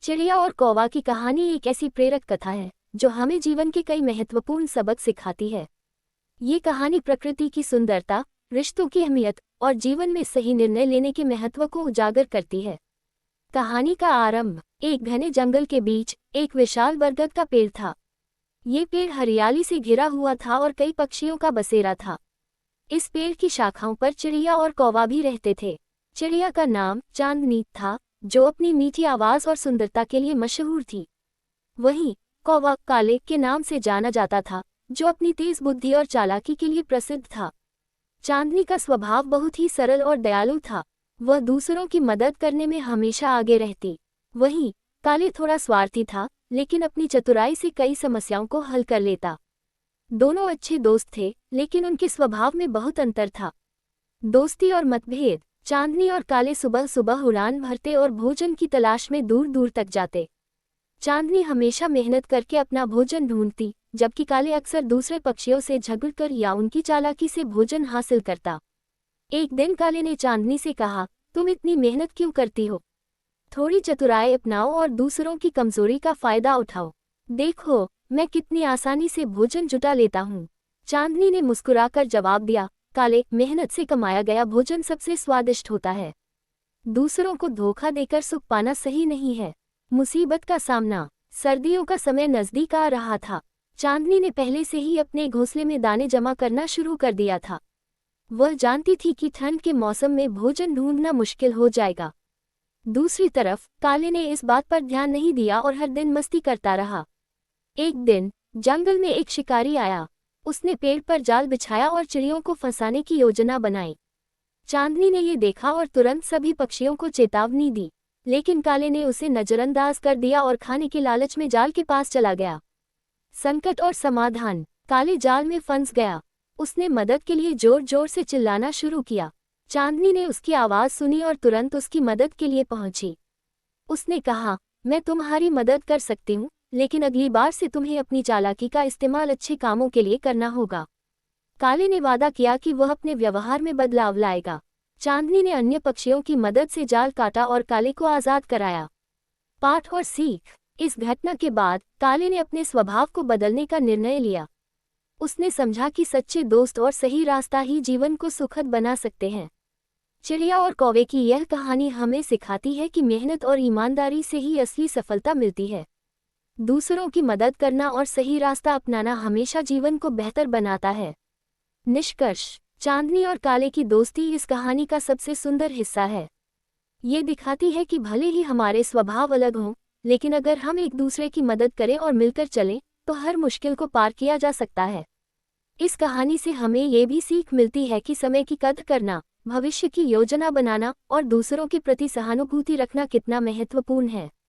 चिड़िया और कौवा की कहानी एक ऐसी प्रेरक कथा है जो हमें जीवन के कई महत्वपूर्ण सबक सिखाती है। ये कहानी प्रकृति की सुंदरता, रिश्तों की अहमियत और जीवन में सही निर्णय लेने के महत्व को उजागर करती है। कहानी का आरंभ एक घने जंगल के बीच एक विशाल बरगद का पेड़ था। ये पेड़ हरियाली से घिरा हुआ था और कई पक्षियों का बसेरा था। इस पेड़ की शाखाओं पर चिड़िया और कौवा भी रहते थे। चिड़िया का नाम चांदनी था, जो अपनी मीठी आवाज और सुंदरता के लिए मशहूर थी। वहीं कौवा काले के नाम से जाना जाता था, जो अपनी तेज बुद्धि और चालाकी के लिए प्रसिद्ध था। चांदनी का स्वभाव बहुत ही सरल और दयालु था। वह दूसरों की मदद करने में हमेशा आगे रहती। वहीं काले थोड़ा स्वार्थी था, लेकिन अपनी चतुराई से कई समस्याओं को हल कर लेता। दोनों अच्छे दोस्त थे, लेकिन उनके स्वभाव में बहुत अंतर था। दोस्ती और मतभेद। चांदनी और काले सुबह सुबह उड़ान भरते और भोजन की तलाश में दूर दूर तक जाते। चांदनी हमेशा मेहनत करके अपना भोजन ढूंढती, जबकि काले अक्सर दूसरे पक्षियों से झगड़कर या उनकी चालाकी से भोजन हासिल करता। एक दिन काले ने चांदनी से कहा, तुम इतनी मेहनत क्यों करती हो? थोड़ी चतुराई अपनाओ और दूसरों की कमजोरी का फायदा उठाओ। देखो, मैं कितनी आसानी से भोजन जुटा लेता हूँ। चांदनी ने मुस्कुराकर जवाब दिया, काले, मेहनत से कमाया गया भोजन सबसे स्वादिष्ट होता है। दूसरों को धोखा देकर सुख पाना सही नहीं है। मुसीबत का सामना। सर्दियों का समय नजदीक आ रहा था। चांदनी ने पहले से ही अपने घोंसले में दाने जमा करना शुरू कर दिया था। वह जानती थी कि ठंड के मौसम में भोजन ढूंढना मुश्किल हो जाएगा। दूसरी तरफ काले ने इस बात पर ध्यान नहीं दिया और हर दिन मस्ती करता रहा। एक दिन जंगल में एक शिकारी आया। उसने पेड़ पर जाल बिछाया और चिड़ियों को फंसाने की योजना बनाई। चांदनी ने ये देखा और तुरंत सभी पक्षियों को चेतावनी दी, लेकिन काले ने उसे नजरअंदाज कर दिया और खाने के लालच में जाल के पास चला गया। संकट और समाधान। काले जाल में फंस गया। उसने मदद के लिए जोर जोर से चिल्लाना शुरू किया। चांदनी ने उसकी आवाज सुनी और तुरंत उसकी मदद के लिए पहुंची। उसने कहा, मैं तुम्हारी मदद कर सकती हूँ, लेकिन अगली बार से तुम्हें अपनी चालाकी का इस्तेमाल अच्छे कामों के लिए करना होगा। काले ने वादा किया कि वह अपने व्यवहार में बदलाव लाएगा। चांदनी ने अन्य पक्षियों की मदद से जाल काटा और काले को आज़ाद कराया। पाठ और सीख। इस घटना के बाद काले ने अपने स्वभाव को बदलने का निर्णय लिया। उसने समझा कि सच्चे दोस्त और सही रास्ता ही जीवन को सुखद बना सकते हैं। चिड़िया और कौवे की यह कहानी हमें सिखाती है कि मेहनत और ईमानदारी से ही असली सफलता मिलती है। दूसरों की मदद करना और सही रास्ता अपनाना हमेशा जीवन को बेहतर बनाता है। निष्कर्ष। चांदनी और काले की दोस्ती इस कहानी का सबसे सुंदर हिस्सा है। ये दिखाती है कि भले ही हमारे स्वभाव अलग हों, लेकिन अगर हम एक दूसरे की मदद करें और मिलकर चलें, तो हर मुश्किल को पार किया जा सकता है। इस कहानी से हमें ये भी सीख मिलती है कि समय की कद्र करना, भविष्य की योजना बनाना और दूसरों के प्रति सहानुभूति रखना कितना महत्वपूर्ण है।